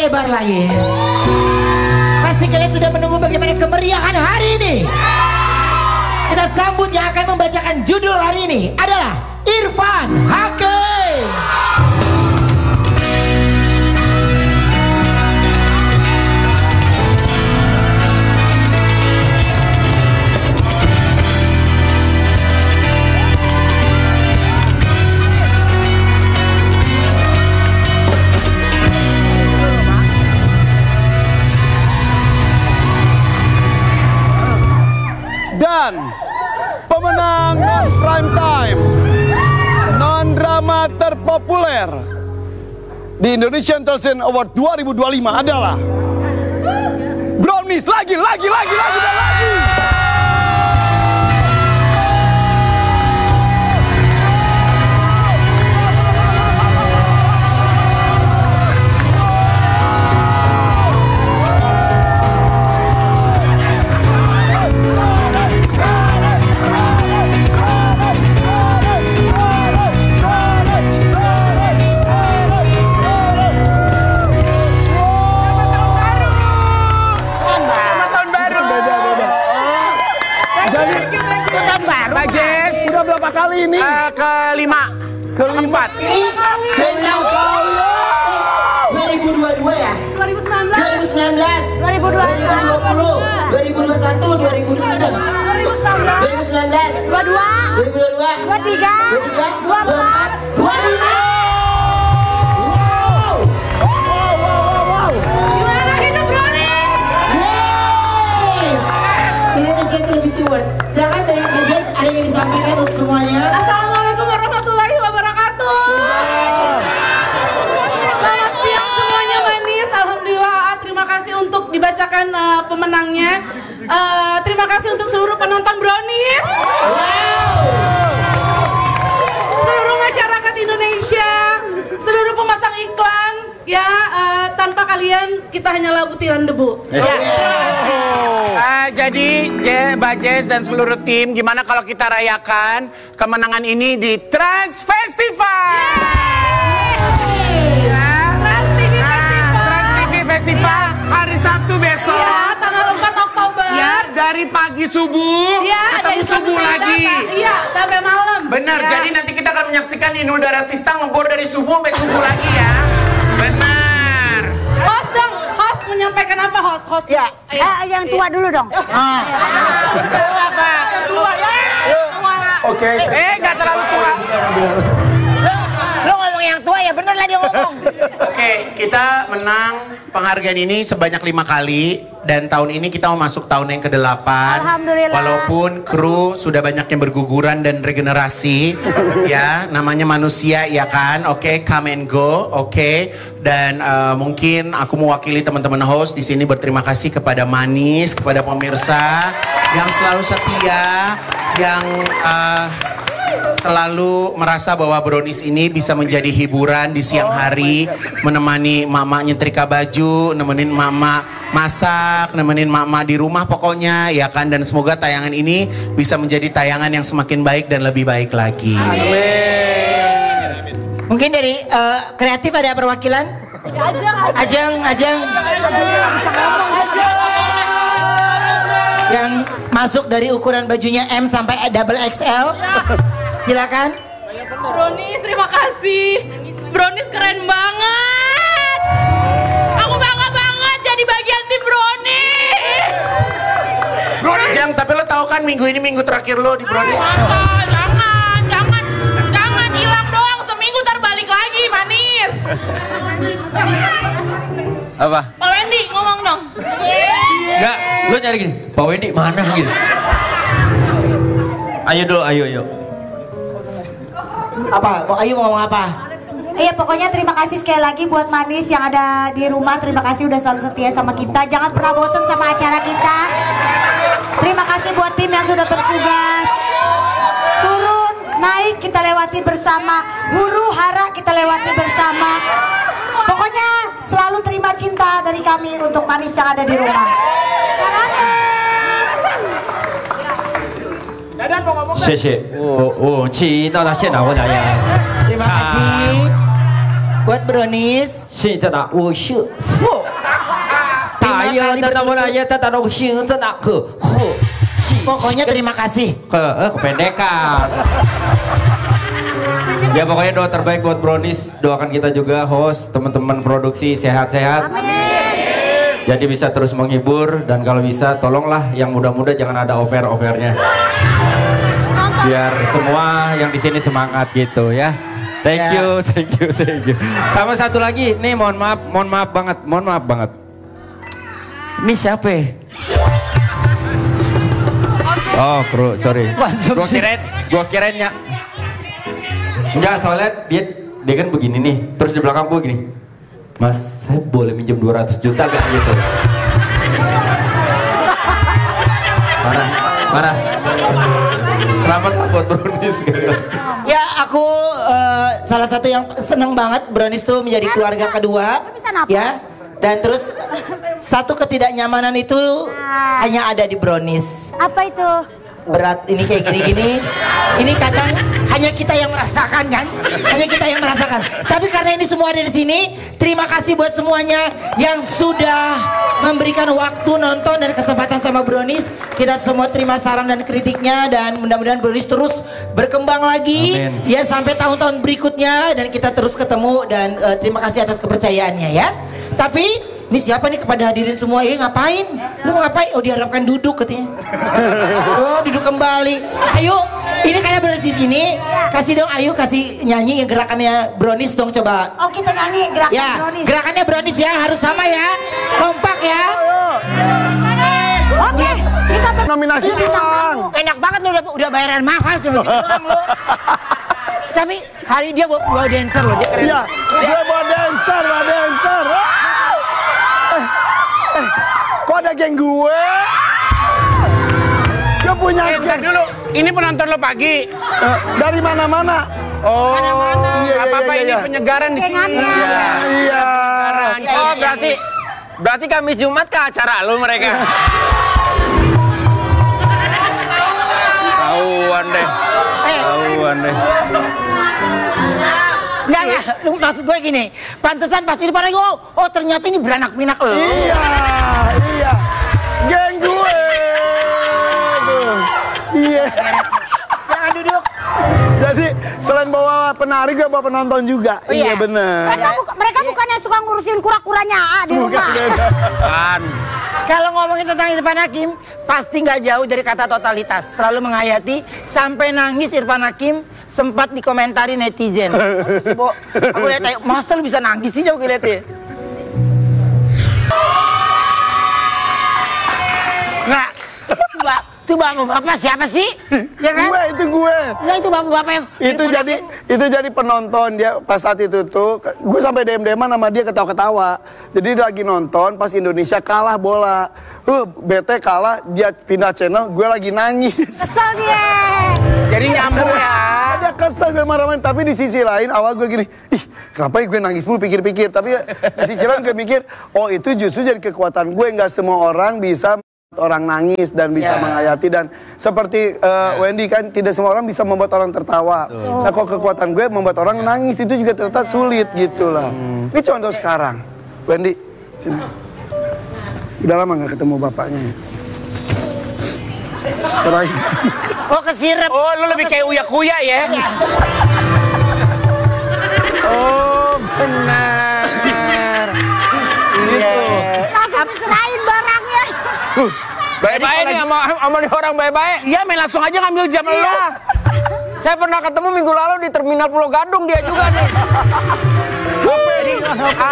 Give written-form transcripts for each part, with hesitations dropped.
lebar lagi. Pasti kalian sudah menunggu bagaimana kemeriahan hari ini. Kita sambut yang akan membacakan judul hari ini adalah Irfan Hakim. Dan pemenang non-prime time, non-drama terpopuler di Indonesian Television Award 2025 adalah Brownies. Lagi dan lagi. Sudah berapa kali ini? Kelima. Keempat. Kelima kali. 2022 ya? 2019. 2020. 2021. 2019. 22. 23. 24. 25. Gimana hidup Brownies? Yes. Indonesia Televisi Award. Silakan dari Majes ada yang disampaikan untuk semuanya. Assalamualaikum warahmatullahi wabarakatuh. Selamat siang semuanya manis. Alhamdulillah. Terima kasih untuk dibacakan pemenangnya. Terima kasih untuk seluruh penonton Brownies. Seluruh masyarakat Indonesia, seluruh pemasang iklan. Ya, tanpa kalian kita hanyalah butiran debu. Ya, terima kasih. Jadi Bajes dan seluruh tim, gimana kalau kita rayakan kemenangan ini di Trans Festival? Trans TV Festival. Trans TV Festival hari Sabtu besok. Ya, tanggal 4 Oktober. Ya, dari pagi subuh Ya, ketemu subuh lagi. Iya, sampai malam. Benar, Ya. jadi nanti kita akan menyaksikan Inul Daratista ngebor dari subuh sampai subuh lagi ya. Benar. Host dong, host menyampaikan apa host? Ya, Ayo. yang tua dulu dong. Oke. Gak terlalu tua. Lo ngomong yang tua ya bener lah dia ngomong. Oke, kita menang penghargaan ini sebanyak 5 kali. Dan tahun ini kita mau masuk tahun yang ke-8. Alhamdulillah. Walaupun kru sudah banyak yang berguguran dan regenerasi. Ya, namanya manusia ya kan. Oke, come and go. Oke. Dan mungkin aku mewakili teman-teman host di sini berterima kasih kepada Manis, kepada pemirsa yang selalu setia, yang selalu merasa bahwa Brownies ini bisa menjadi hiburan di siang hari, menemani mama nyetrika baju, nemenin mama masak, nemenin mama di rumah pokoknya ya kan. Dan semoga tayangan ini bisa menjadi tayangan yang semakin baik dan lebih baik lagi. Mungkin dari kreatif ada perwakilan? Ajeng. Yang masuk dari ukuran bajunya M sampai double XL. Silakan. Brownies, terima kasih. Brownies keren banget. Aku bangga banget jadi bagian tim Brownies. Jang, tapi lo tahu kan minggu ini minggu terakhir lo di Brownies. Jangan hilang doang, seminggu ntar balik lagi, Manis. Apa? Pak Wendy ngomong dong. Enggak, lu nyari gini, Pak Wendy mana gitu. Ayo. Apa? Ayu mau ngomong apa? Iya pokoknya terima kasih sekali lagi buat Manis yang ada di rumah. Terima kasih udah selalu setia sama kita. Jangan pernah bosan sama acara kita. Terima kasih buat tim yang sudah bertugas. Turun, naik kita lewati bersama. Huru hara kita lewati bersama. Pokoknya selalu terima cinta dari kami untuk Manis yang ada di rumah. Sarangan. 谢谢，我去到他现场回来呀。 Terima kasih. buat Brownies. 现在呢，我是富。大爷的我大爷的我现在呢可富。 Pokoknya terima kasih. Kependekan. Ya pokoknya doa terbaik buat Brownies. Doakan kita juga host, teman-teman produksi sehat-sehat. Jadi bisa terus menghibur dan kalau bisa tolonglah yang muda-muda jangan ada over-overnya. Biar semua yang di sini semangat gitu ya. Thank you. Sama satu lagi, nih mohon maaf banget. Ini siapa? Oh, kru, sorry. Gua kirainnya. Enggak, soalnya dia kan begini nih. Terus di belakang gua gini. Mas, saya boleh minjem 200 juta gak gitu? Mana? Selamat lah buat Brownies. Ya, aku salah satu yang seneng banget Brownies tuh menjadi keluarga kedua. Ya. Dan terus satu ketidaknyamanan itu hanya ada di Brownies. Apa itu? Berat ini kayak gini-gini. Ini kadang hanya kita yang merasakan kan? Hanya kita yang merasakan. Tapi karena ini semua ada di sini, terima kasih buat semuanya yang sudah memberikan waktu nonton dan kesempatan sama Brownies. Kita semua terima saran dan kritiknya dan mudah-mudahan Brownies terus berkembang lagi. Amin. Ya sampai tahun-tahun berikutnya dan kita terus ketemu dan terima kasih atas kepercayaannya ya. Tapi ini siapa nih kepada hadirin semua? Ngapain? Lu mau ngapain? Oh diharapkan duduk katanya. Oh duduk kembali. Ayo, ini kayak Brownies di sini. Kasih dong, ayo kasih nyanyi yang gerakannya Brownies dong coba. Oh kita nyanyi gerakan ya, Brownies. Gerakannya Brownies ya harus sama ya, kompak ya. Oke, kita nominasi ulang. Enak banget lu udah bayaran mahal cuma gitu doang lu. Tapi hari dia bawa dancer loh, dia keren. Iya, dia bawa dancer. Kok ada geng gue? Gue punya geng. Dulu, ini penonton lo pagi. Dari mana-mana. Oh, iya, apa-apa iya, ini iya. penyegaran di sini. Iya. Oh berarti Kamis Jumat ke acara lu mereka. Tahuan deh. Enggak, lu maksud gue gini, pantesan pas di depan gue, oh ternyata ini beranak pinak lo. Iya. Geng gue. Iya. Silakan duduk. Jadi selain bawa penari, gue bawa penonton juga. Oh, iya. Bener. Mereka bukan yang suka ngurusin kura-kuranya di rumah. Bukan. Kalau ngomongin tentang Irfan Hakim, pasti nggak jauh dari kata totalitas. Selalu menghayati, sampai nangis Irfan Hakim sempat dikomentari netizen. Aku lihat, masa lu bisa nangis sih jauh lihatnya. Nggak, itu bapak siapa sih? Ya kan? Itu gue. Nggak, itu bapak yang Itu jadi penonton dia pas saat itu tuh gue sampai DM-an sama dia ketawa-ketawa. Jadi dia lagi nonton pas Indonesia kalah bola. Bete kalah, dia pindah channel, gue lagi nangis. Kesel dia. Jadi nyambung ya. Dia kesel gue marah-marah, tapi di sisi lain awal gue gini, kenapa gue nangis mulu pikir-pikir. Tapi di sisi lain gue mikir, oh itu justru jadi kekuatan gue, nggak semua orang bisa orang nangis dan bisa menghayati dan seperti Wendy kan tidak semua orang bisa membuat orang tertawa. Nah kalau kekuatan gue membuat orang nangis itu juga ternyata sulit gitu lah. Ini contoh sekarang, Wendy sini. Udah lama nggak ketemu bapaknya. Terakhir. Oh kesirep. Oh lu lebih kayak uya-kuya ya. Oh benar. Iya. Langsung diserahin barangnya. Baik-baik nih sama orang baik-baik. Iya main langsung aja ngambil jam lo. Saya pernah ketemu minggu lalu di Terminal Pulau Gadung dia juga nih.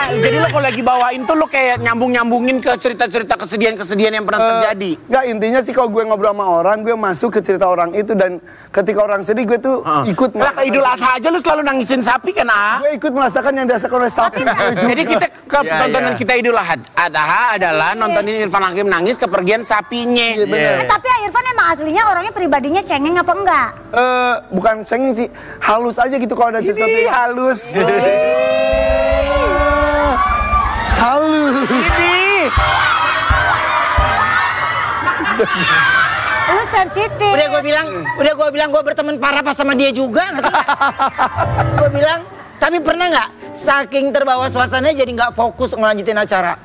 Jadi lo kalau lagi bawain tuh lo kayak nyambungin ke cerita-cerita kesedihan-kesedihan yang pernah terjadi. Enggak, intinya sih kalau gue ngobrol sama orang, gue masuk ke cerita orang itu dan ketika orang sedih gue tuh ikut. Lah ke Idul Adha aja lo selalu nangisin sapi kan Gue ikut merasakan yang dirasakan oleh sapi. Jadi kita tontonan kita Idul Adha adalah nontonin Irfan Hakim nangis kepergian sapinya. Tapi Irfan emang aslinya orangnya pribadinya cengeng apa enggak? Bukan cengeng sih, halus aja gitu kalau ada sesuatu yang halus. halus. Ini. Lu sensitif. Udah gue bilang gue berteman parah pas sama dia juga. Gue bilang, tapi pernah nggak saking terbawa suasananya jadi nggak fokus ngelanjutin acara?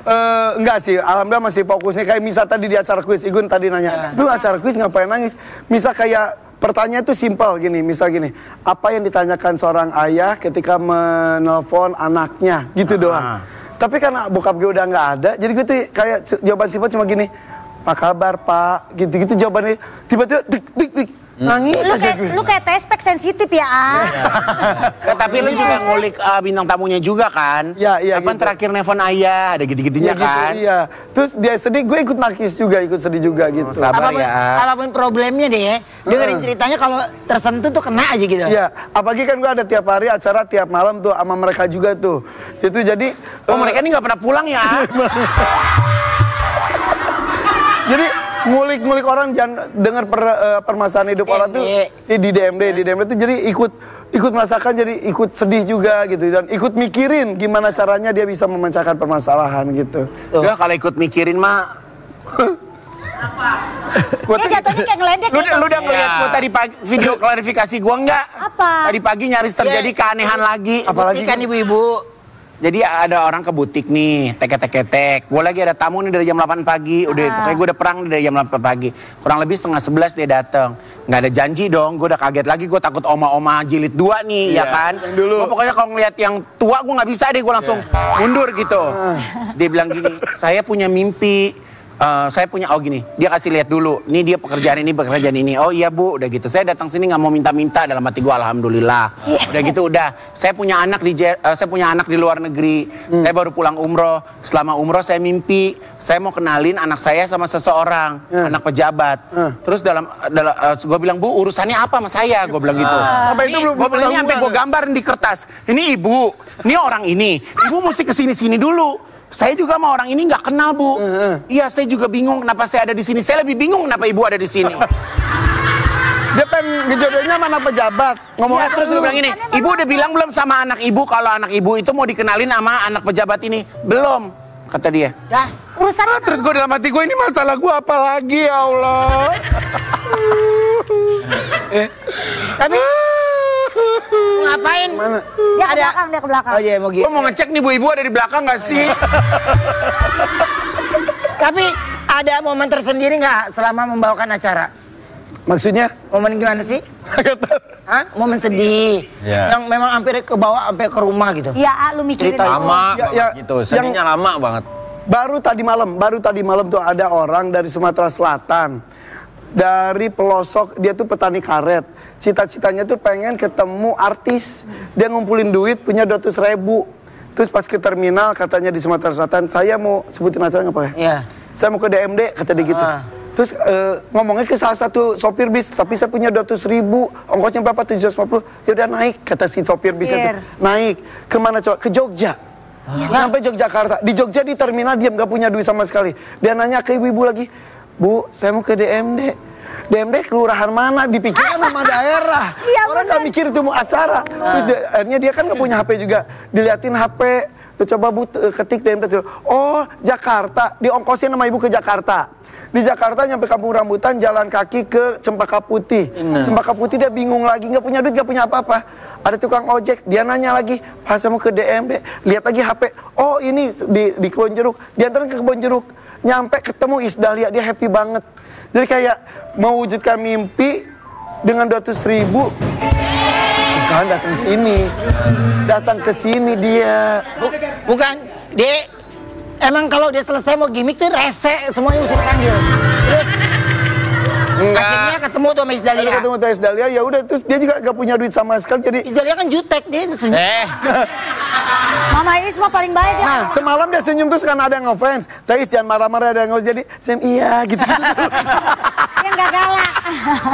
Enggak sih, alhamdulillah masih fokusnya. Kayak misal tadi di acara kuis, Igun tadi nanya, lu acara kuis ngapain nangis? Misal kayak pertanyaan tuh simpel gini, misal gini, apa yang ditanyakan seorang ayah ketika menelpon anaknya, gitu doang. Tapi karena bokap gue udah nggak ada, jadi gue tuh kayak jawaban simpel cuma gini, apa kabar pak, gitu-gitu jawabannya, tiba-tiba dik, nangis aja gue. Lu kayak tespek sensitif ya, Tapi lu juga ngulik bintang tamunya juga kan? Iya, Kapan gitu. terakhir nelfon ayah, ada gitu-gitunya Gitu, kan? iya. Terus dia sedih, gue ikut nangis juga, ikut sedih juga gitu. Sabar ya. Apapun problemnya deh ya, dengerin ceritanya kalau tersentuh tuh kena aja gitu. Iya, apalagi kan gue ada tiap hari acara tiap malam tuh sama mereka juga tuh. Itu jadi Oh mereka ini nggak pernah pulang ya? jadi ngulik-ngulik orang, jangan dengar permasalahan hidup orang tuh di DMD tuh jadi ikut merasakan, jadi ikut sedih juga gitu, dan ikut mikirin gimana caranya dia bisa memecahkan permasalahan gitu. Ya kalau ikut mikirin mah. Dia jatuhnya kayak ngeledek Lu gitu. udah ngeliat gua tadi pagi video klarifikasi gua nggak? Apa? Tadi pagi nyaris terjadi keanehan lagi. Apalagi kan ibu-ibu. Jadi ada orang ke butik nih, tek. Gue lagi ada tamu nih dari jam 8 pagi. Pokoknya gue udah perang dari jam 8 pagi. Kurang lebih setengah 11 dia datang. Nggak ada janji dong, gue udah kaget lagi. Gue takut oma-oma jilid 2 nih, ya kan? Gue pokoknya kalau ngeliat yang tua gue nggak bisa deh, gue langsung mundur gitu. Terus dia bilang gini, saya punya mimpi. Dia kasih lihat dulu, nih dia pekerjaan ini, oh iya bu, udah gitu, saya datang sini nggak mau minta-minta, dalam hati gue alhamdulillah, udah gitu saya punya anak di luar negeri, saya baru pulang umroh, selama umroh saya mimpi, saya mau kenalin anak saya sama seseorang, anak pejabat, terus gue bilang bu urusannya apa sama saya, gue bilang gitu, gue bilang ini sampai gue gambar di kertas, ini ibu, ini orang ini, ibu mesti kesini-sini dulu. Saya juga sama orang ini nggak kenal bu. Iya, saya juga bingung kenapa saya ada di sini. Saya lebih bingung kenapa ibu ada di sini. Dia pengen ngejodohnya sama anak pejabat. Ngomongnya terus lu bilang ini, ibu udah bilang belum sama anak ibu kalau anak ibu itu mau dikenalin sama anak pejabat ini? Belum, kata dia. Lah, urusannya Terus gue dalam hati gue, ini masalah gue apa lagi ya Allah. Tapi ngapain? Mana? dia ke belakang. Oh iya mau gitu. Gue mau ngecek nih bu ibu ada di belakang nggak sih? Tapi ada momen tersendiri nggak selama membawakan acara? Maksudnya? Momen gimana sih? Hah? Momen sedih. Yang memang hampir ke bawah sampai ke rumah gitu. Iya, lu mikirin Cerita itu. Lama Ya, banget gitu, sedihnya lama banget. Baru tadi malam tuh ada orang dari Sumatera Selatan, dari pelosok, dia tuh petani karet. Cita-citanya tuh pengen ketemu artis. Dia ngumpulin duit, punya 200.000. Terus pas ke terminal katanya di Sumatera Selatan, saya mau sebutin acara nggak pak ya? Iya. Saya mau ke DMD, kata dia gitu. Terus ngomongnya ke salah satu sopir bis, tapi saya punya 200.000, ongkosnya berapa? 750. Ya udah naik, kata si sopir bis itu. Naik. Kemana coba? Ke Jogja. Sampai Yogyakarta. Di Jogja di terminal diam, gak punya duit sama sekali. Dia nanya ke ibu-ibu lagi, Bu, saya mau ke DMD. DMD kelurahan mana? Dipikirkan nama daerah. Orang gak mikir itu mau acara. Terus akhirnya dia kan gak punya HP juga. Diliatin HP. Tuh, coba bu ketik DMD. Oh Jakarta. Diongkosin sama ibu ke Jakarta. Di Jakarta nyampe Kampung Rambutan, jalan kaki ke Cempaka Putih. Cempaka Putih dia bingung lagi, gak punya duit, gak punya apa-apa. Ada tukang ojek, dia nanya lagi, Pak saya mau ke DMD. Lihat lagi HP. Oh ini di Kebon Jeruk. Diantarin ke Kebon Jeruk. Nyampe ketemu Isdahlia, dia happy banget. Jadi kayak mewujudkan mimpi dengan 200.000. Bukan datang ke sini dia. Bukan, dia emang kalau dia selesai mau gimmick tuh rese, semuanya mesti dipanggil. Terus akhirnya ketemu tuh sama Isdahlia. Ketemu sama Isdahlia, ya udah, terus dia juga gak punya duit sama sekali, jadi Isdahlia kan jutek dia. Mama Is mah paling baik ya. nah, semalam dia senyum terus karena ada yang ngefans. Saya jangan marah-marah, ada yang ngefans, jadi senyum iya gitu. Yang gak galak.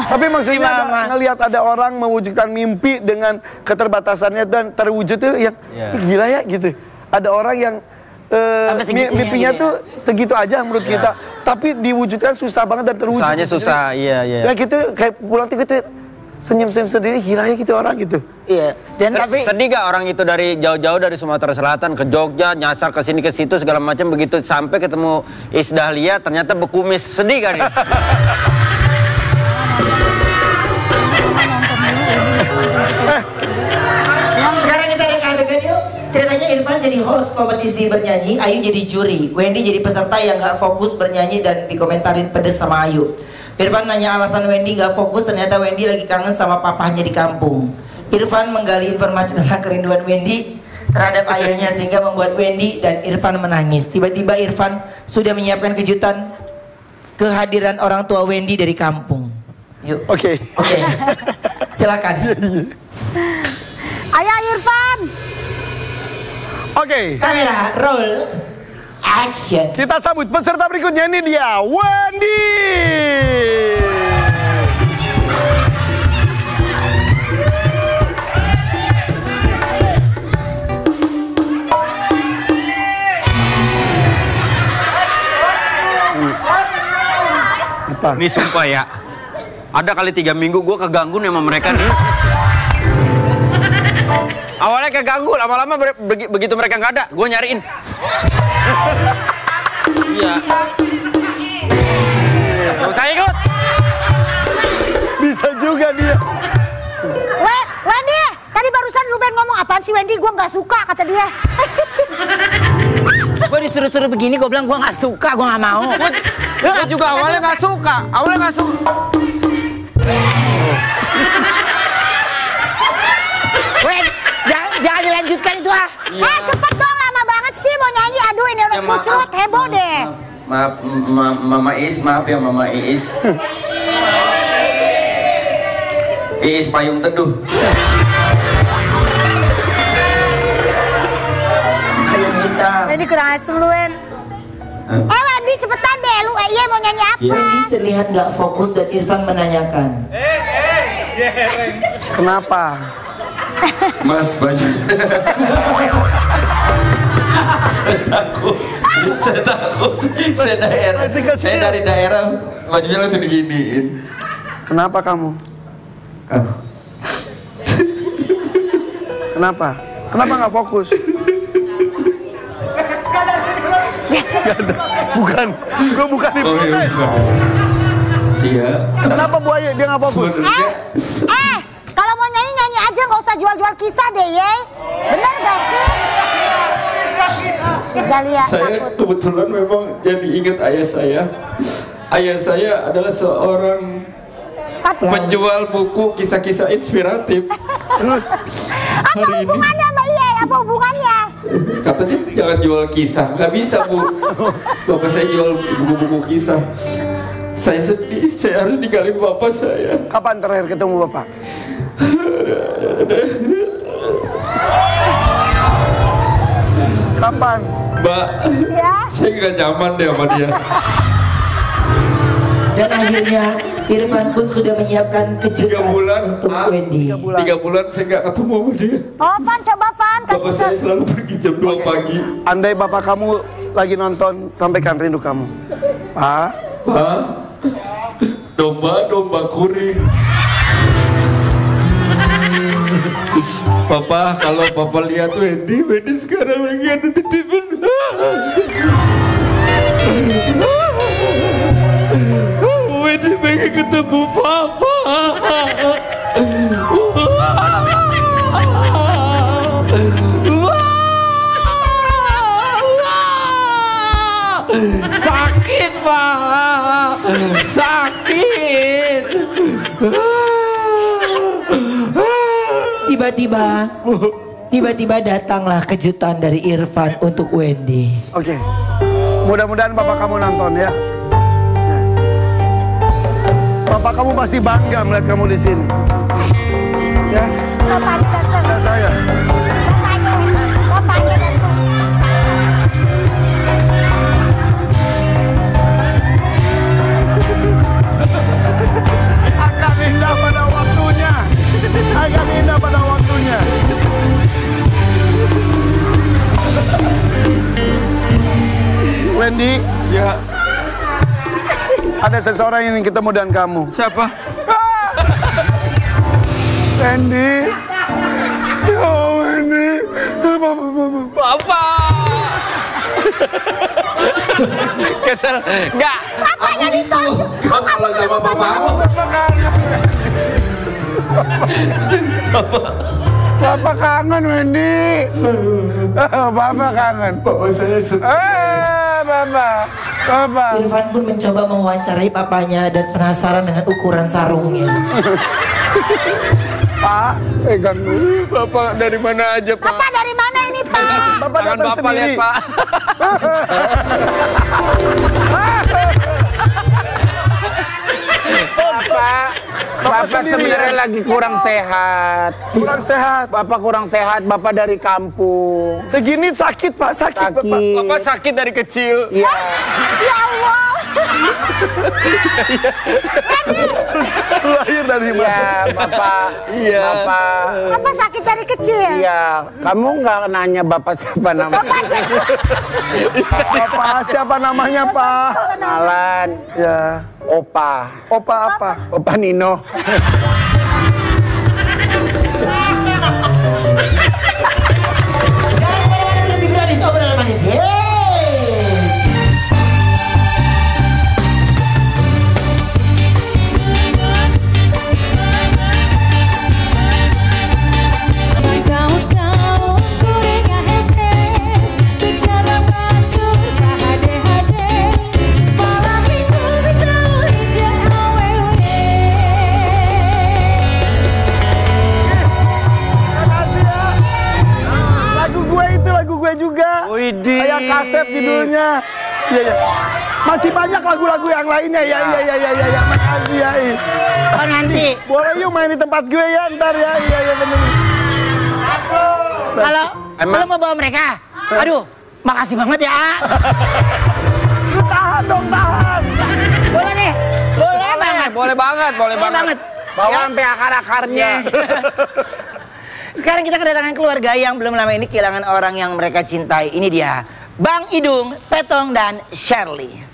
Tapi maksudnya ngelihat ada orang mewujudkan mimpi dengan keterbatasannya dan terwujud tuh yang gila ya gitu. Ada orang yang mimpinya gitu ya. tuh segitu aja menurut kita, tapi diwujudkan susah banget dan terwujud. Usahanya susah, iya. Ya gitu, kayak pulang tuh gitu senyum-senyum sendiri, gila ya gitu orang gitu. Iya. Dan tapi Sedih gak orang itu dari jauh-jauh dari Sumatera Selatan ke Jogja, nyasar ke sini ke situ segala macam, begitu sampai ketemu Isdahlia ternyata bekumis, sedih kan ya? sekarang kita reka adegan yuk. Ceritanya jadi host kompetisi bernyanyi, Ayu jadi juri. Wendy jadi peserta yang gak fokus bernyanyi dan dikomentarin pedes sama Ayu. Irfan nanya alasan Wendy gak fokus, ternyata Wendy lagi kangen sama papahnya di kampung. Irfan menggali informasi tentang kerinduan Wendy terhadap ayahnya sehingga membuat Wendy dan Irfan menangis. Tiba-tiba Irfan sudah menyiapkan kejutan kehadiran orang tua Wendy dari kampung. Yuk. Oke. Silakan. Ayah Irfan. Oke. Kamera roll action. Kita sambut peserta berikutnya, ini dia Wendy. Nih sumpah ya, ada kali 3 minggu gue keganggu nih sama mereka nih. Awalnya keganggu, lama-lama begitu mereka nggak ada, gue nyariin. Iya. Gak usah ikut. Bisa juga dia. Wendy, tadi barusan Ruben ngomong apaan sih Wendy? Gue nggak suka kata dia. Gue disuruh-suruh begini, gue bilang gue nggak suka, gue nggak mau. Gue juga awalnya nggak suka, Wen, jangan dilanjutkan itu ah. Cepet dong, lama banget sih mau nyanyi. Aduh ini udah kucrut, heboh deh. Maaf, Mama Iis, maaf ya Mama Iis. Iis payung teduh. Wendy kurang asem lu, Wen. Wendy cepetan deh, lu iya mau nyanyi apa? Wendy terlihat nggak fokus dan Irfan menanyakan. Kenapa? Mas baju. Saya takut. Saya dari daerah, bajunya langsung diginiin. Kenapa kamu? Kenapa? Kenapa nggak fokus? Bukan, gue bukan di protes. Siap. Kenapa Bu Ayu dia nggak fokus? Kalau mau nyanyi aja, nggak usah jual-jual kisah deh, ye. Bener gak sih? Galia, Saya kebetulan memang jadi ingat ayah saya. Ayah saya adalah seorang penjual buku kisah-kisah inspiratif. Terus apa hubungannya sama Iye? Apa hubungannya? katanya jangan jual kisah, nggak bisa Bu. Bapak saya jual buku-buku kisah. Saya sedih, saya harus ninggalin bapak saya. Kapan terakhir ketemu Bapak? Kapan? Mbak, Ya. saya nggak nyaman deh sama dia. Dan akhirnya Irfan pun sudah menyiapkan kejutan 3 bulan. untuk Wendy. 3 bulan saya nggak ketemu sama dia. Oh, Fan, coba Fan. Bapak saya selalu pergi jam 2 pagi. Andai Bapak kamu lagi nonton, sampaikan rindu kamu. Pak, Pak, domba kuring. Papa, kalau Papa lihat Wendy sekarang lagi ada di TV. Wendy pengen ketemu Papa. Sakit, Pak. Sakit. Tiba-tiba datanglah kejutan dari Irfan untuk Wendy. oke. Mudah-mudahan Bapak kamu nonton ya. Bapak kamu pasti bangga melihat kamu di sini. Ya, Bapaknya datang. dan saya. Bapaknya datang. Akan indah pada waktunya. Akan indah pada waktunya. Wendy, Ya, ada seseorang yang ingin ketemu dengan kamu. siapa? Wendy. Ya Wendy. Bapak. Kesel. Enggak. Bapaknya ditonjok. Kalau sama Papa aku. Bapak kangen, Wendy. Bapak kangen. Bapak saya sedih. Bapak. Irfan pun mencoba mewawancarai papanya dan penasaran dengan ukuran sarungnya. Pak, pegang dulu. Bapak dari mana aja, Pak? Bapak dari mana ini, Pak? Bapak Tangan datang Bapak sendiri. lihat, Pak. Bapak sebenarnya lagi kurang sehat. Kurang sehat. Bapak kurang sehat, Bapak dari kampung. Segini sakit, Pak. Sakit, Bapak. Bapak sakit dari kecil. Iya. Ya Allah. Lahir dari mana? Iya, Bapak. Iya. Bapak. Bapak sakit dari kecil. Iya, kamu nggak nanya Bapak siapa namanya? Bapak siapa namanya, Pak? Kenalan. Ya. Opa. Opa apa? Opa Nino. Jangan kemana-mana, tetap di Gratis Obrolan Manis. Hey! Lagu gue juga. Widih. Kayak kaset judulnya. Iya, iya. Masih banyak lagu-lagu yang lainnya. Ya. Makasih ya. Oh nanti. Boleh yuk main di tempat gue ya ntar ya. Iya bener. Kalau lo mau bawa mereka, aduh, makasih banget ya. Lu tahan dong, tahan. Boleh deh, boleh banget. Boleh banget. Bawa sampai akar-akarnya. Sekarang kita kedatangan keluarga yang belum lama ini kehilangan orang yang mereka cintai. Ini dia, Bang Idung, Petong, dan Shirley.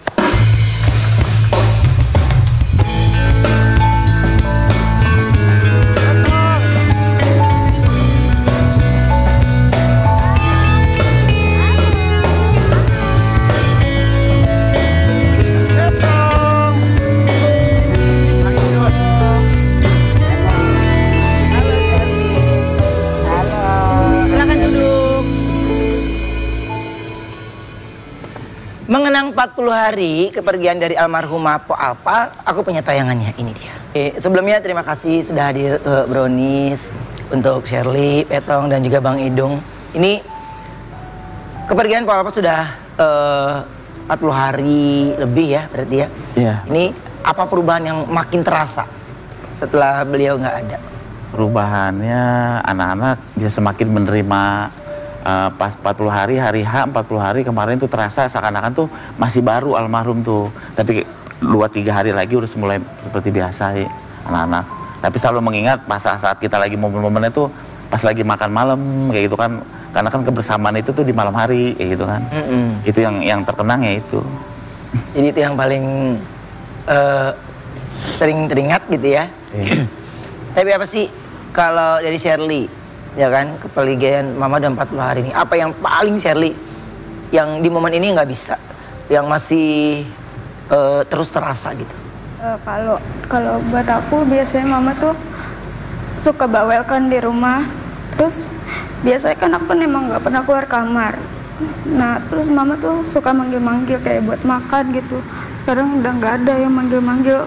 Mengenang 40 hari kepergian dari almarhumah Po Alpa, aku punya tayangannya, ini dia. Sebelumnya terima kasih sudah hadir ke Brownies, untuk Shirley, Petong, dan juga Bang Idung. Ini kepergian Po Alpa sudah 40 hari lebih ya berarti ya. Iya. Ini apa perubahan yang makin terasa setelah beliau nggak ada? Perubahannya anak-anak bisa semakin menerima pas 40 hari H 40 hari kemarin tuh terasa seakan-akan tuh masih baru almarhum tuh, tapi 2-3 hari lagi udah mulai seperti biasa ya anak-anak. Tapi selalu mengingat pas saat kita lagi momen-momennya tuh pas lagi makan malam kayak gitu kan, karena kan kebersamaan itu tuh di malam hari kayak gitu kan. Itu yang terkenang ya itu. Jadi itu yang paling sering teringat gitu ya. Tapi apa sih kalau dari Shirley, ya kan, kepergian Mama udah 40 hari ini, apa yang paling Shirley yang di momen ini nggak bisa, yang masih terus terasa gitu? Kalau buat aku biasanya Mama tuh suka bawelkan di rumah, terus biasanya kan aku emang nggak pernah keluar kamar. Nah terus Mama tuh suka manggil-manggil kayak buat makan gitu. Sekarang udah nggak ada yang manggil-manggil.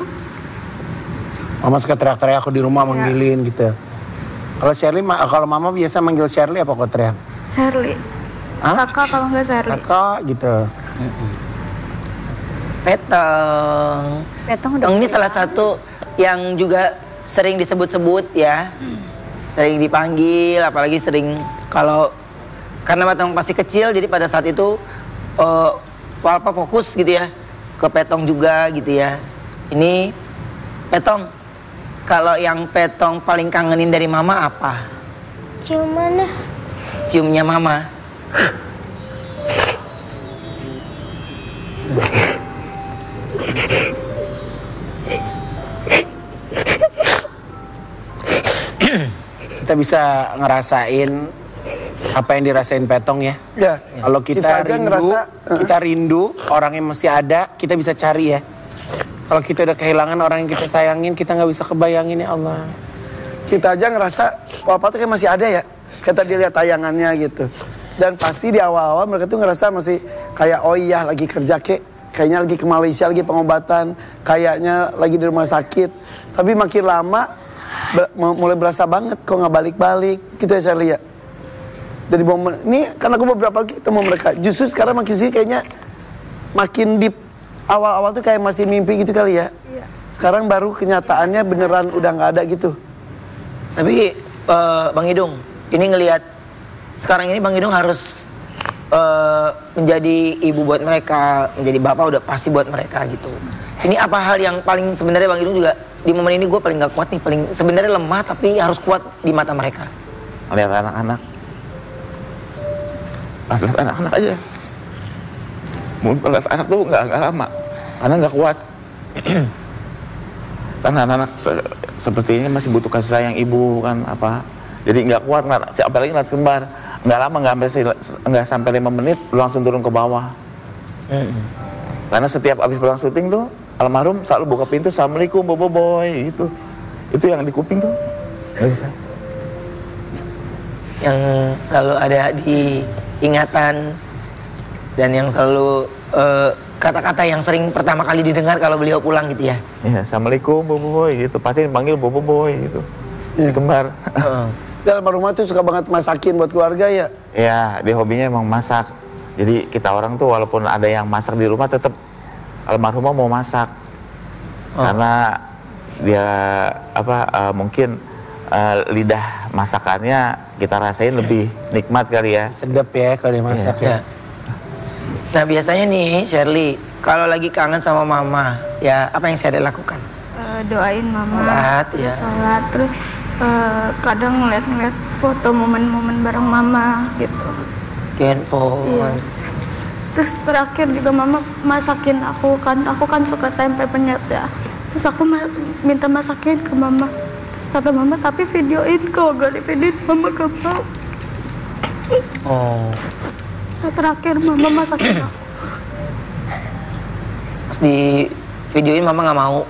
Mama suka teriak-teriak aku di rumah manggilin gitu. Kalau Shirley, kalau Mama biasa manggil Shirley apa kok teriak? Shirley. Hah? Kakak kalau nggak Shirley. Kakak gitu. Petong. Petong udah Petong ini pulang. salah satu yang juga sering disebut-sebut ya, sering dipanggil, apalagi sering kalau karena Petong masih kecil, jadi pada saat itu Walpa fokus gitu ya ke Petong juga gitu ya. Ini Petong, kalau yang Petong paling kangenin dari Mama apa? Cium mana? Ciumnya Mama. Kita bisa ngerasain apa yang dirasain Petong ya. Ya. Kalau kita aja rindu, ngerasa, kita rindu orang yang masih ada, kita bisa cari ya. Kalau kita udah kehilangan orang yang kita sayangin, kita nggak bisa kebayangin ya Allah. kita aja ngerasa Papa tuh kayak masih ada ya. Kita dilihat tayangannya gitu. Dan pasti di awal-awal mereka tuh ngerasa masih kayak oh iya lagi kerja kayaknya lagi ke Malaysia lagi pengobatan, kayaknya lagi di rumah sakit. Tapi makin lama mulai berasa banget kok nggak balik-balik gitu ya Sherly ya. Dari momen ini karena aku beberapa kali ketemu mereka, justru sekarang makin sih kayaknya makin deep. Awal-awal tuh kayak masih mimpi gitu kali ya. Sekarang baru kenyataannya beneran udah nggak ada gitu. Tapi Bang Idung, ini ngelihat sekarang ini Bang Idung harus menjadi ibu buat mereka, menjadi bapak udah pasti buat mereka gitu. Ini apa hal yang paling sebenarnya Bang Idung juga di momen ini gue paling gak kuat nih, paling sebenarnya lemah tapi harus kuat di mata mereka. Lihat anak-anak. Lihat anak-anak aja. Mungkin lihat anak tuh nggak lama, karena nggak kuat. Karena anak-anak seperti ini masih butuh kasih sayang ibu kan apa. Jadi nggak kuat, apalagi ngeliat kembar. Nggak lama, nggak sampai 5 menit langsung turun ke bawah. Karena setiap abis pulang syuting tuh almarhum selalu buka pintu, assalamualaikum boy gitu. Itu yang di kuping tuh nggak bisa. Yang selalu ada di ingatan dan yang selalu kata-kata yang sering pertama kali didengar kalau beliau pulang gitu ya. Iya, assalamualaikum boy gitu. Pasti dipanggil boy gitu. Iya, kembar. Di almarhumah tuh suka banget masakin buat keluarga ya? Iya, dia hobinya emang masak. Jadi kita orang tuh walaupun ada yang masak di rumah tetap almarhumah mau masak. Karena dia mungkin lidah masakannya kita rasain lebih nikmat kali ya. Sedap ya kalau dimasak ya. Nah biasanya nih Sherly, kalau lagi kangen sama mama, ya apa yang Sherly lakukan? Doain mama, sholat, ya. Sholat, terus kadang ngeliat foto momen-momen bareng mama gitu. Di handphone. Iya. Terus terakhir juga mama masakin aku kan suka tempe penyet ya. Terus aku minta masakin ke mama. Terus kata mama, tapi videoin kok, gak di videoin mama gak mau. Oh. Nah, terakhir mama masakin aku. Pas di videoin mama nggak mau.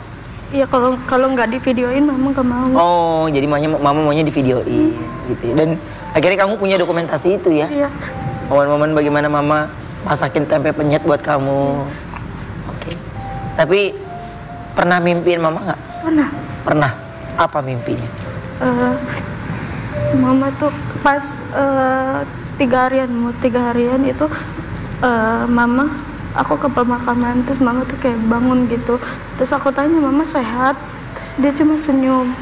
Iya, kalau nggak di videoin mama nggak mau. Oh, jadi mama maunya di videoin gitu. Dan akhirnya kamu punya dokumentasi itu ya? Iya. Momen-momen bagaimana mama masakin tempe penyet buat kamu. Oke. Tapi pernah mimpiin mama nggak? Pernah. Pernah. Apa mimpinya? Mama tuh pas 3 harian itu mama aku ke pemakaman, terus mama tuh kayak bangun gitu, terus aku tanya mama sehat, terus dia cuma senyum.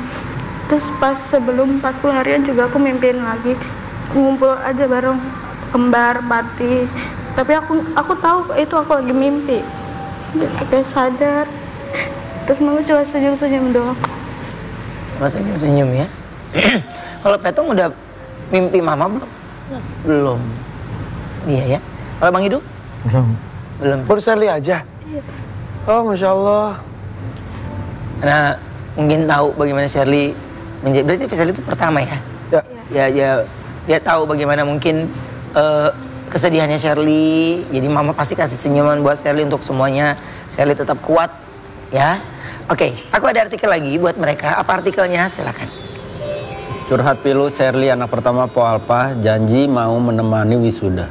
Terus pas sebelum 40 harian juga aku mimpiin lagi ngumpul aja bareng kembar party, tapi aku tahu itu aku lagi mimpi gitu, kayak sadar. Terus mama cuma senyum-senyum doang. Mama senyum-senyum ya. Kalau Petong udah mimpi mama belum? Belum. Iya ya. Kalau Bang Hidu? Belum. Baru Sherly aja? Iya. Oh, Masya Allah. Nah, mungkin tahu bagaimana Sherly berarti Sherly itu pertama ya? Ya. Dia tahu bagaimana mungkin kesedihannya Sherly. Jadi mama pasti kasih senyuman buat Sherly untuk semuanya. Sherly tetap kuat ya. Oke, aku ada artikel lagi buat mereka. Apa artikelnya? Silakan. Curhat pilu Sherly anak pertama Po Alpah janji mau menemani wisuda.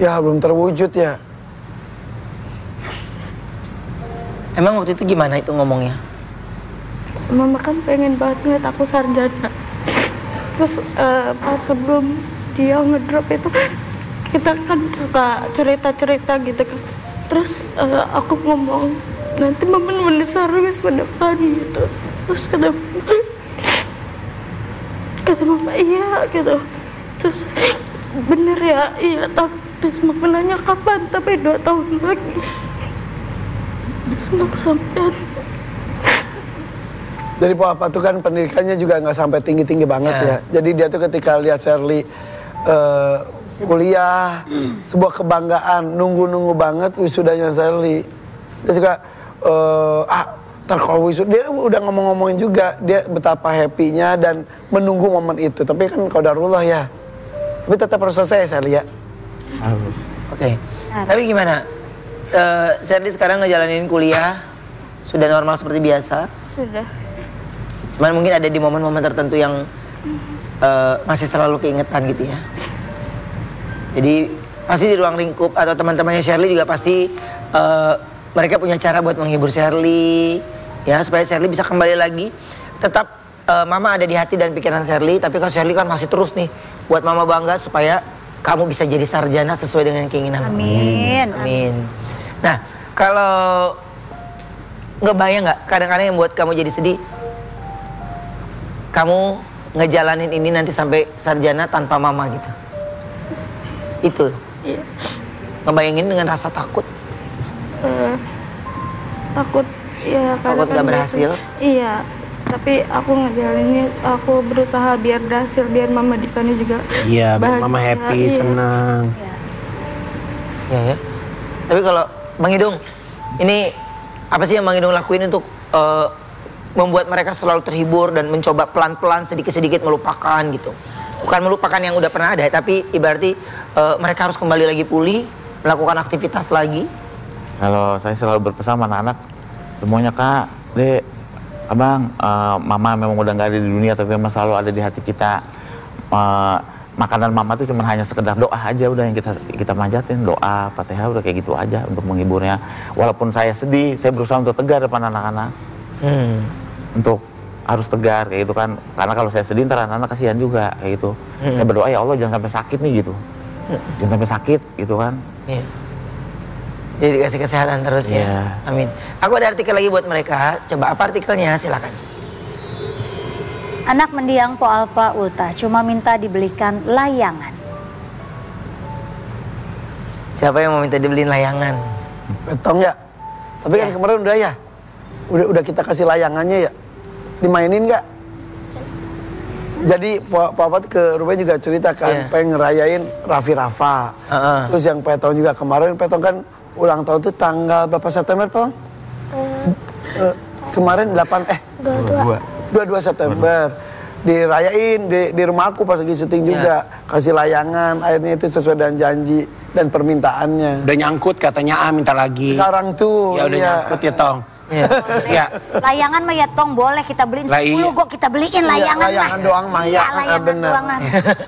Ya belum terwujud ya. Emang waktu itu gimana itu ngomongnya? Mama kan pengen banget ngeliat aku sarjana. Terus pas sebelum dia ngedrop itu kita kan suka cerita-cerita gitu kan. Terus aku ngomong nanti mama nemenin Sarah pada depan gitu. Terus kata mama iya gitu. Terus bener ya, iya. Terus mama nanya kapan, tapi 2 tahun lagi. Terus mama sampean. Jadi Pak tuh kan pendidikannya juga nggak sampai tinggi-tinggi banget ya. Jadi dia tuh ketika lihat Sherly kuliah, sebuah kebanggaan, nunggu-nunggu banget wisudanya Sherly. Dia juga ntar kalau wisuda, dia udah ngomong-ngomongin juga dia betapa happy-nya dan menunggu momen itu. Tapi kan qadarullah ya. Tapi tetap harus selesai Sherly ya. Harus. Oke. Tapi gimana? Sherly sekarang ngejalanin kuliah sudah normal seperti biasa? Sudah. Cuman mungkin ada di momen-momen tertentu yang masih selalu keingetan gitu ya. Jadi pasti di ruang lingkup atau teman-temannya Shirley juga pasti mereka punya cara buat menghibur Shirley ya, supaya Shirley bisa kembali lagi. Tetap Mama ada di hati dan pikiran Shirley, tapi kalau Shirley kan masih terus nih buat Mama bangga supaya kamu bisa jadi sarjana sesuai dengan keinginan. Amin. Amin. Nah, kalau ngebayang nggak kadang-kadang yang buat kamu jadi sedih, kamu ngejalanin ini nanti sampai sarjana tanpa Mama gitu? Itu. Iya. Ngebayangin dengan rasa takut. Takut ya karena Takut kan gak berhasil? Iya, tapi aku ngejalaninnya, aku berusaha biar berhasil, biar Mama di sana juga Iya, biar bahagia. Mama happy, Iya. senang. Ya. Tapi kalau Bang Idung, ini apa sih yang Bang Idung lakuin untuk membuat mereka selalu terhibur dan mencoba pelan-pelan sedikit-sedikit melupakan gitu? Bukan melupakan yang udah pernah ada, tapi ibaratnya mereka harus kembali lagi pulih, melakukan aktivitas lagi. Kalau saya selalu berpesan sama anak-anak semuanya, Kak, Dek, Abang, Mama memang udah nggak ada di dunia, tapi memang selalu ada di hati kita. Makanan Mama tuh cuma hanya sekedar doa aja, udah yang kita manjatin, doa, Fatihah, udah kayak gitu aja untuk menghiburnya. Walaupun saya sedih, saya berusaha untuk tegar depan anak-anak, untuk harus tegar kayak gitu kan. Karena kalau saya sedih ntar anak-anak kasihan juga kayak gitu. Saya berdoa, ya Allah jangan sampai sakit nih gitu, jangan sampai sakit gitu kan. Iya. Jadi dikasih kesehatan terus ya. Amin. Aku ada artikel lagi buat mereka. Coba apa artikelnya? Silakan. Anak mendiang Po Alpa Ulta cuma minta dibelikan layangan. Siapa yang mau minta dibeliin layangan? Petong ya. Tapi kan kemarin udah ya. Udah kita kasih layangannya ya. Dimainin nggak? Jadi Papa ke rumahnya juga cerita kan, pengen ngerayain Raffi Rafa. Terus yang Petong juga kemarin, Petong kan ulang tahun tuh tanggal berapa September, Pong? Kemarin 22 September. Dirayain di rumah aku pas lagi syuting juga. Kasih layangan, akhirnya itu sesuai dengan janji dan permintaannya. Udah nyangkut katanya, minta lagi. Sekarang tuh, ya udah nyangkut ya, Tong. Ya. Layangan mah ya Tong boleh kita beliin 10 kok kita beliin layangan mah. Layangan doang mah ya. Layangan doangan.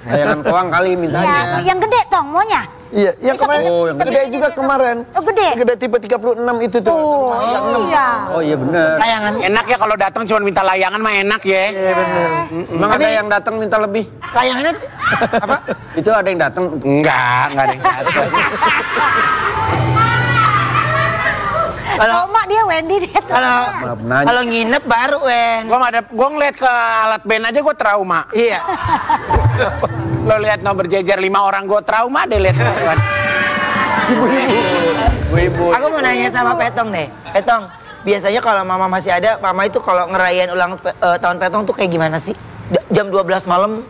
Layangan koang kali mintanya. Ya, yang gede Tong maunya. Iya, yang kemarin gede juga kemarin. Oh, gede. Gede tipe 36 itu tuh. Iya. Oh iya bener. Layangan. Enak ya kalau datang cuma minta layangan mah enak ya. Iya bener. Emang ada yang datang minta lebih? Layangannya apa? Itu ada yang datang? Enggak ada yang datang. Kalau mak dia Wendy dia tuh. Kalau nginep baru Wen. Gua ngeliat ke alat band aja gua trauma. Iya. Lo lihat no berjejer 5 orang gua trauma deh lihat. Ibu-ibu. Aku mau nanya sama Petong deh. Petong, biasanya kalau Mama masih ada, Mama itu kalau ngerayain ulang tahun Petong tuh kayak gimana sih? Jam 12 malam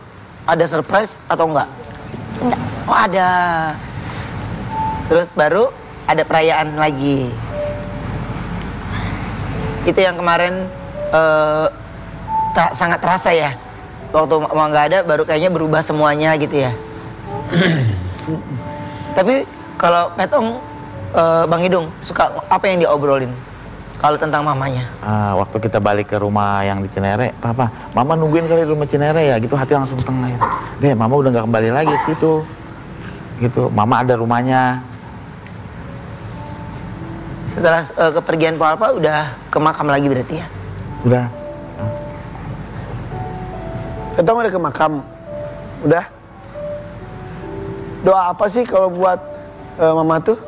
ada surprise atau enggak? Enggak. Oh ada. Terus baru ada perayaan lagi. Itu yang kemarin sangat terasa ya. Waktu Mama nggak ada baru kayaknya berubah semuanya gitu ya. Tapi kalau Petong, Bang Idung suka apa yang diobrolin kalau tentang mamanya? Waktu kita balik ke rumah yang di Cinere, Papa, Mama nungguin kali di rumah Cinere ya, gitu hati langsung tenang ya. Deh, Mama udah nggak kembali lagi ke situ. Gitu, Mama ada rumahnya. Setelah kepergian Po Alpa udah ke makam lagi berarti ya? Udah. Petong udah ke makam. Udah. Doa apa sih kalau buat Mama tuh?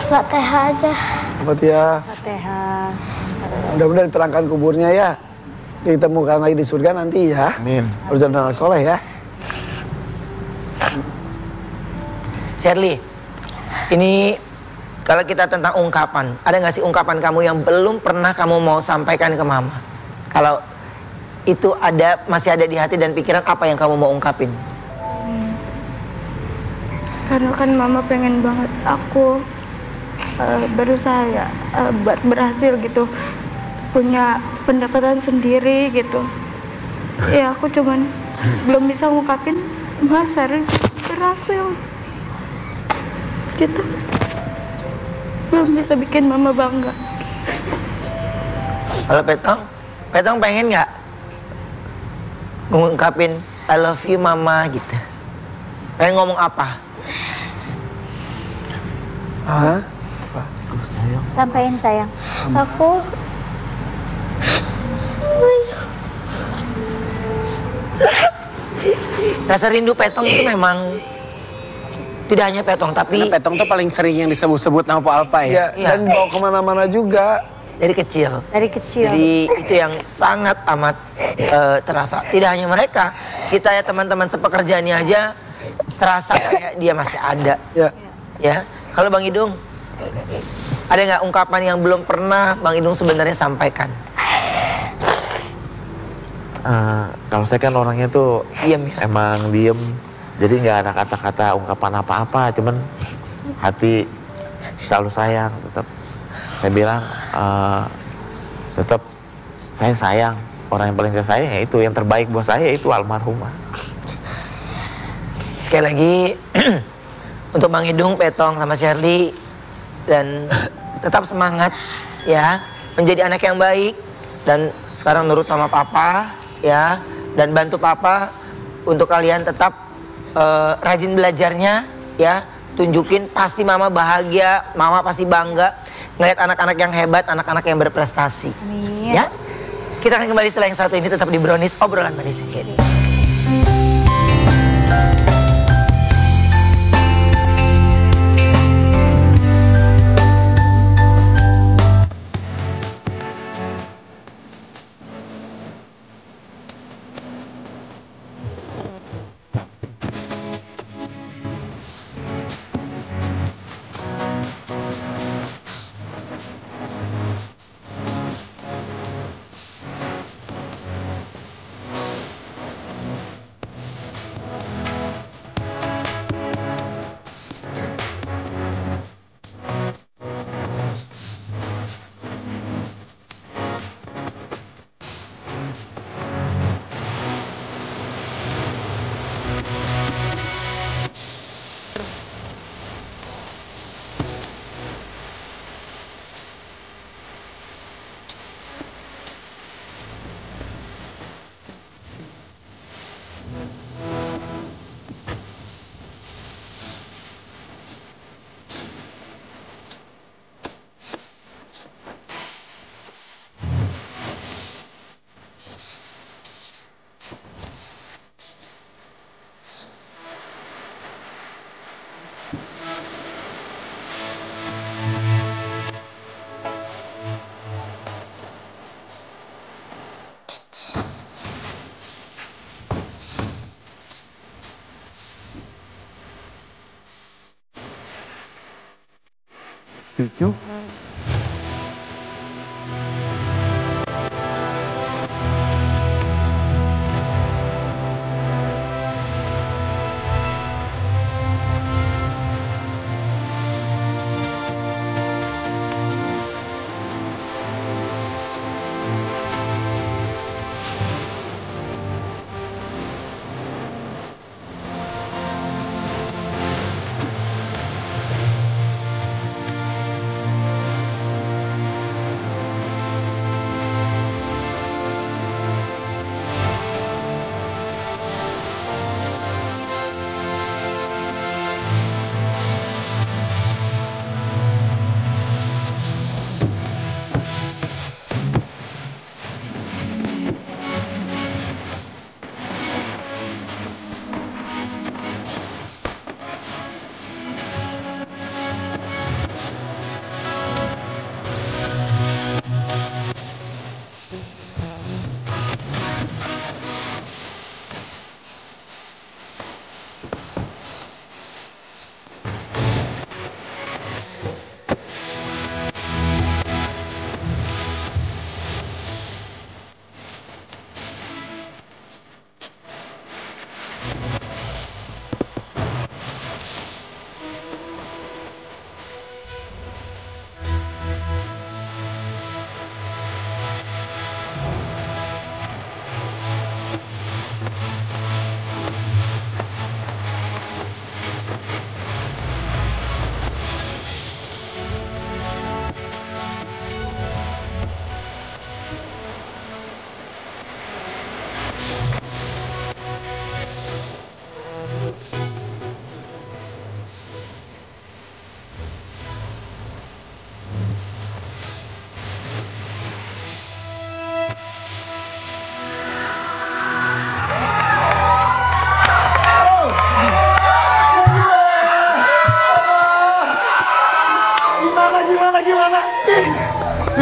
Fatihah aja. Fatihah. Fatihah. Mudah-mudahan diterangkan kuburnya ya. Ditemukan lagi di surga nanti ya. Amin. Harus dan anak soleh ya. Shirley, ini kalau kita tentang ungkapan, ada nggak sih ungkapan kamu yang belum pernah kamu mau sampaikan ke Mama? Kalau itu ada, masih ada di hati dan pikiran, apa yang kamu mau ungkapin? Karena kan Mama pengen banget aku berusaha ya buat berhasil gitu, punya pendapatan sendiri gitu. Ya aku cuman belum bisa ngungkapin Mas harus berhasil gitu. Belum bisa bikin Mama bangga. Kalau Petong pengen nggak ngungkapin I love you mama gitu? Pengen ngomong apa? Hah? Sampaiin sayang. Aku Rasa rindu Petong itu memang tidak hanya Petong, tapi Karena Petong tuh paling sering yang disebut-sebut nama Pak Alfa ya. Iya, dan bawa kemana-mana juga. dari kecil. Dari kecil. Jadi itu yang sangat amat terasa. Tidak hanya mereka, kita ya teman-teman sepekerjaannya aja terasa kayak dia masih ada. Ya, kalau Bang Idung, ada nggak ungkapan yang belum pernah Bang Idung sebenarnya sampaikan? Kalau saya kan orangnya tuh Diem ya? emang diem, jadi nggak ada kata-kata ungkapan apa-apa, cuman hati selalu sayang. Tetap saya bilang tetap saya sayang, orang yang paling saya sayang ya itu, yang terbaik buat saya itu almarhumah. Sekali lagi untuk Bang Idung, Petong sama Shirley, dan tetap semangat ya, menjadi anak yang baik dan sekarang nurut sama papa ya, dan bantu papa untuk kalian tetap rajin belajarnya ya, tunjukin pasti mama bahagia, mama pasti bangga ngeliat anak-anak yang hebat, anak-anak yang berprestasi. Amin. Ya, kita akan kembali setelah yang satu ini, tetap di Brownies, obrolan manis. Cucu.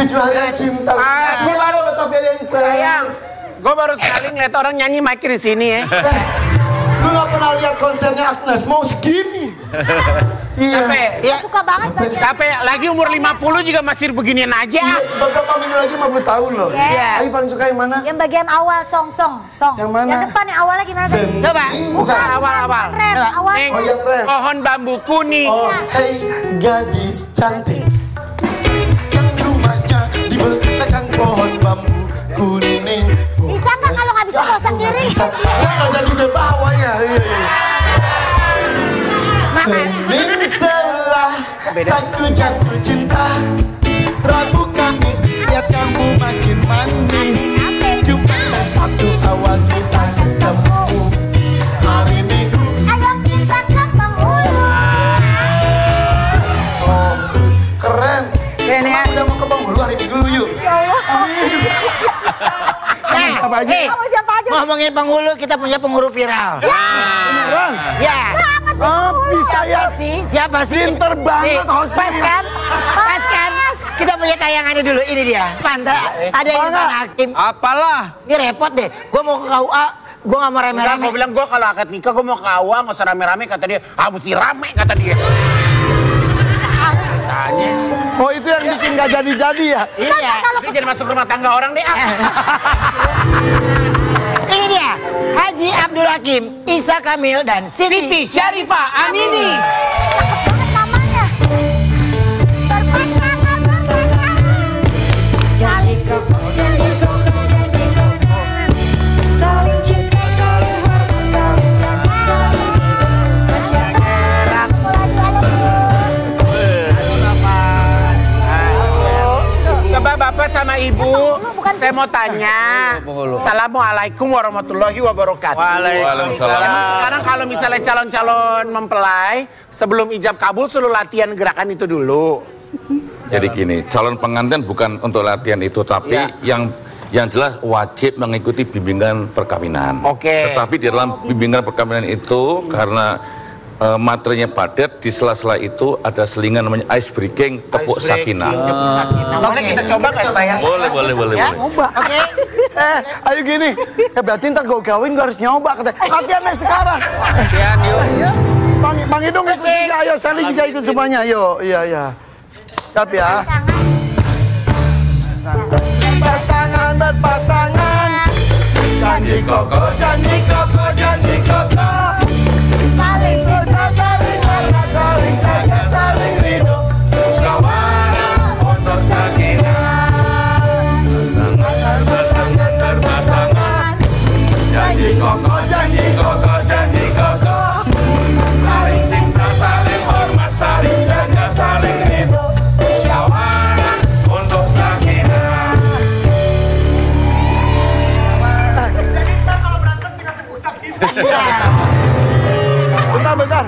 Kecuali cinta. Gue baru sayang. Gue baru sekali ngeliat orang nyanyi mic di sini ya. Lu gak pernah lihat konsernya Agnes mau segini. Iya. Capek. Ya. Suka banget bagian. Capek. Lagi umur 50 juga masih beginian aja. Beberapa minggu lagi 50 tahun loh. Iya. Ayo paling suka yang mana? Yang bagian awal song. Yang mana? Yang depan yang awalnya gimana tadi? Coba. Bukan. Awal. Rem, awal. Oh yang rem. Pohon bambu kuning. Oh, hey gadis cantik yang rumahnya di belakang pohon bambu kuning. Bisa nggak kalau nggak bisa nggak usah kiri? Nggak jadi ke bawah ya. Senin setelah satu jatuh cinta, Rabu Kamis lihat kamu makin manis. Jumat Sabtu awal kita ketemu, hari Minggu Ayo kita ke penghulu. oh keren. Keren ya. Udah mau ke Bengkulu hari Minggu lu yuk. Ya Allah. Apa aja? Kamu siapa aja? Ngomongin penghulu, kita punya penghulu viral. Beneran? Ya. Oh bisa ya. Siapa sih? Pinter banget hostnya. Pas kan? Pas kan? Kita punya tayangannya dulu, ini dia. Pantai, ada Irfan Hakim. Apalah. Ini repot deh, gue mau ke KUA, gue gak mau rame-rame. Gue bilang gue kalau akad nikah gue mau ke AUA nggak usah rame-rame kata dia. Mesti rame kata dia. Tanya. Oh itu yang bikin gak jadi-jadi ya? Iya. Tapi jangan masuk rumah tangga orang deh. Ini dia, Haji Abdul Hakim, Isa Kamil, dan Siti Syarifah Amini. Cakep banget namanya. Berpasangan. Jadi koko. Saling cinta, saling hormat, saling jaga, saling hidup. Masyarakat. Coba Bapak sama Ibu, saya mau tanya. Assalamualaikum warahmatullahi wabarakatuh. Waalaikumsalam. Emang sekarang kalau misalnya calon-calon mempelai, sebelum ijab kabul selalu latihan gerakan itu dulu. Jadi gini, calon pengantin bukan untuk latihan itu, tapi yang jelas wajib mengikuti bimbingan perkawinan. Oke. Tetapi di dalam bimbingan perkawinan itu karena materinya padat, di sela-sela itu ada selingan namanya ice breaking, tepuk sakinah. Boleh kita coba nggak saya? Boleh. Oke. Ayo gini, ya berarti ntar gue kawin gue harus nyoba katanya. Latihannya sekarang. Latihan yuk. Bang Idung ikut juga, ayo Sally juga ikut semuanya, ayo. Iya. Siap ya. Berpasangan. Janji koko. Saling cinta, saling hormat, saling jaga, saling rindu. Musyawarah untuk sakinah. Berpasangan. Janji koko. Saling cinta, saling hormat, saling jaga, saling rindu. Musyawarah untuk sakinah. Jadi kita kalau berantem kita tepuk sakinah. Bentar.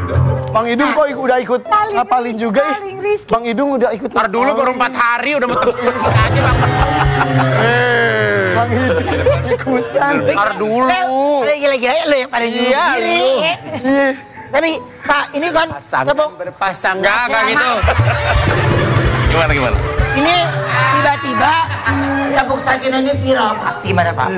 Bang Idung kok udah ikut ngapalin juga ya? Bang Idung udah ikut. Ntar dulu baru 4 hari udah mau tepuk aja Bang. Bang Idung ikutan. Ntar dulu. Gila-gila lo yang pada nyuruh diri. Tapi Pak, ini kan berpasangan. Enggak gitu. Gimana? ini tiba-tiba tepuk sakinah ini viral, Pak. Gimana Pak?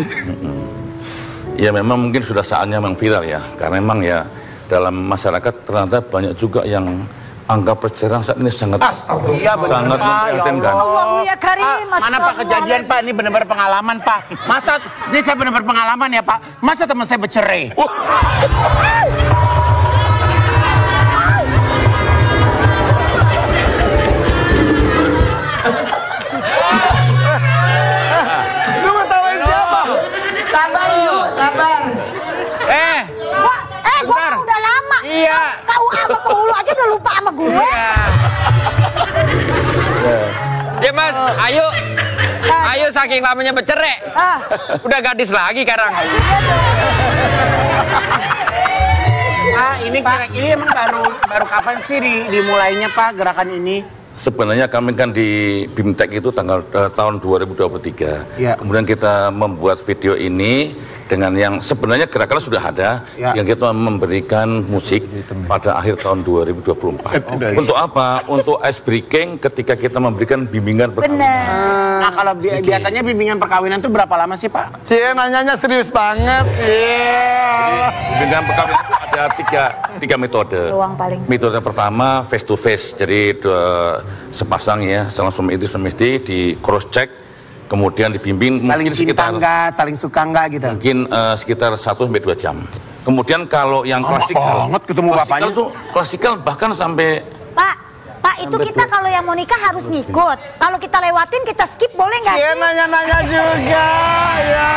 Ya memang mungkin sudah saatnya memang viral ya, karena memang ya dalam masyarakat ternyata banyak juga yang angka perceraian saat ini sangat memprihatinkan. Allahu ya Karim. Mana Pak kejadian Pak, ini benar-benar pengalaman Pak. Masa, ini saya benar-benar pengalaman ya Pak. Masa teman saya bercerai? Lu ngetawain siapa? Sabar yuk, sabar. Gue udah lama. Iya. Tahu sama penghulu aja udah lupa sama gue. Ya Mas, ayo saking lamanya bercerai. Udah gadis lagi sekarang. Ini emang baru kapan sih dimulainya Pak gerakan ini? Sebenarnya kami kan di BIMTEK itu tahun 2023. Ya. Kemudian kita membuat video ini dengan yang sebenarnya gerakan sudah ada yang kita memberikan musik pada akhir tahun 2024. Untuk apa? Untuk ice breaking ketika kita memberikan bimbingan perkawinan. Nah kalau biasanya bimbingan perkawinan itu berapa lama sih Pak? Cie nanyanya serius banget. Bimbingan perkawinan itu ada tiga metode. Metode pertama face to face, jadi sepasang ya, suami istri di cross check, kemudian dibimbing saling mungkin sekitar enggak, saling suka enggak gitu. Mungkin sekitar 1-2 jam. Kemudian kalau yang klasikal, banget ketemu bapaknya tuh klasikal bahkan sampai Pak, itu kita kalau yang mau nikah harus ngikut. Kalau kita lewatin, kita skip boleh nggak sih? Iya nanya-nanya juga. Ya.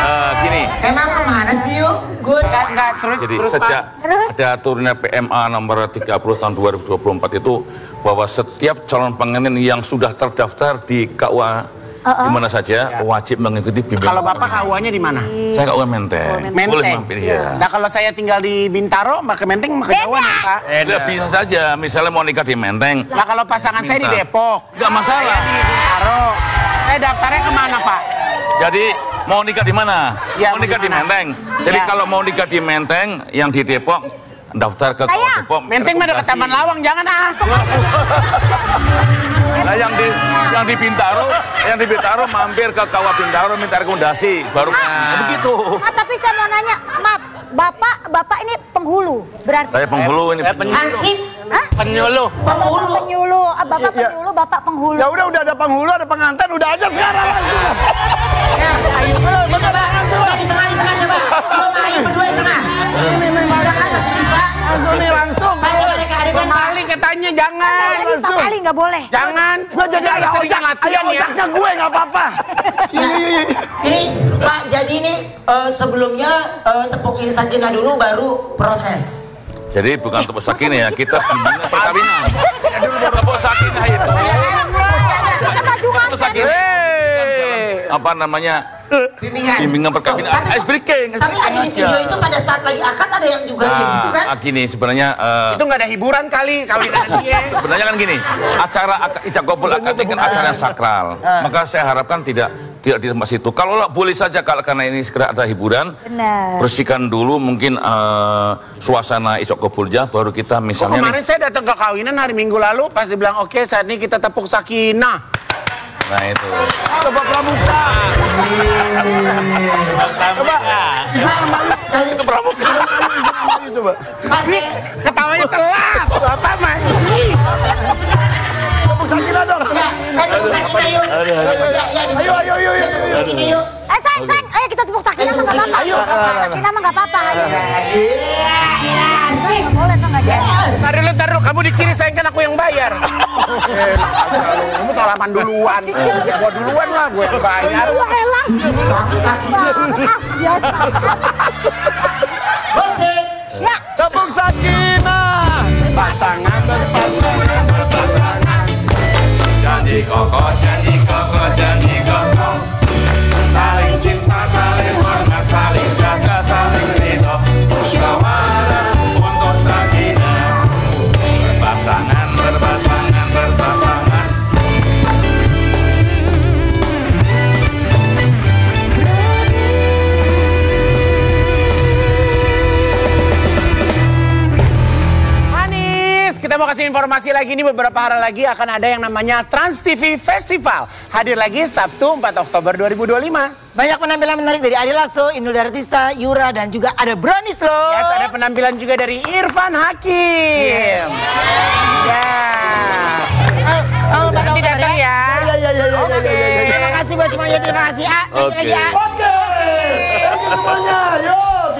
Gini. Emang kemana sih yuk? Gue nggak terus. Jadi sejak ada turunnya PMA nomor 30 tahun 2024 itu bahwa setiap calon pengantin yang sudah terdaftar di KUA di mana saja wajib mengikuti bimbingan. Kalau Bapak KUA-nya di mana? Saya KUA Menteng. Boleh mampir ya. Nah kalau saya tinggal di Bintaro, maka Menteng maka jauhan ya Pak. Bisa saja, misalnya mau nikah di Menteng. Nah kalau pasangan saya di Depok, nggak masalah. Saya di Bintaro. Saya daftarnya kemana Pak? Jadi mau nikah di mana? Ya, mau nikah di Menteng. Jadi kalau mau nikah di Menteng, yang di Depok daftar ke KUA Depok. Menteng mah dekat Taman Lawang, jangan Nah yang di Bintaro mampir ke KUA Bintaro minta rekomendasi baru begitu. Tapi saya mau nanya, maaf, Bapak ini penghulu berarti. Saya penghulu ini. Penyuluh. Penyuluh. Bapak penyuluh, Bapak penghulu. Ya udah ada penghulu, ada pengantin, udah aja sekarang langsung. Coba, di tengah coba. Lo main berdua di tengah. Bisa kan masih bisa? Langsung. Coba mereka adegan Kali katanya jangan. Langsung. Kali nggak boleh. Jangan. Gua jadi ayah ojaknya gue nggak apa-apa. Ini Pak, jadi ini sebelumnya tepukin sakinah dulu baru proses. Jadi bukan tepuk sakinah ya, kita bimbingan perkawinan. Dulu baru tepuk sakinah itu. Tepuk sakinah. Apa namanya? Bimbingan perkawinan. Ice breaking. Tapi ada di video itu pada saat lagi akad ada yang juga gitu kan? Gini sebenarnya. Itu nggak ada hiburan kali kawinan dia. Sebenarnya kan gini, acara ijab kabul akad ini kan acara yang sakral. Maka saya harapkan tidak di tempat situ. Kalau boleh saja karena ini segera ada hiburan, bersihkan dulu mungkin suasana ijab kabulnya, baru kita misalnya. Kemarin saya datang ke kawinan hari Minggu lalu, pas dibilang oke, saat ini kita tepuk sakinah. Nah itu. Coba pramuka. Itu pramuka. Coba. Masih ketawanya telat. Apa Mas? Tepuk sakinah dong. Tepuk sakinah yuk. Ayo. Sayang, ayo kita tepuk sakinah mah nggak apa-apa. Ayo. Sakinah mah nggak apa-apa. Ayo. Asik. Boleh tuh nggak jadi. Taruh dulu, kamu di kiri sayang kan aku yang bayar. Kamu salaman duluan. Gua duluan lah, gue yang bayar. Gua helang. Biasa. Musik. Ya. Tepuk sakinah. Pasangan berpasangan. Janji kokoh, janji kokoh, janji kokoh. Saling cinta, saling hormat, saling jaga, saling ridho. Musyawarah untuk sakinah. Berpasangan. Kita mau kasih informasi lagi nih, beberapa hari lagi akan ada yang namanya Trans TV Festival. Hadir lagi Sabtu 4 Oktober 2025. Banyak penampilan menarik dari Ari Lasso, Inul Daratista, Yura, dan juga ada Brownies loh. Yes, ada penampilan juga dari Irfan Hakim. Ya. Nanti datang ya. Terima kasih buat semuanya, terima kasih. Oke. Oke. Semuanya, yuk.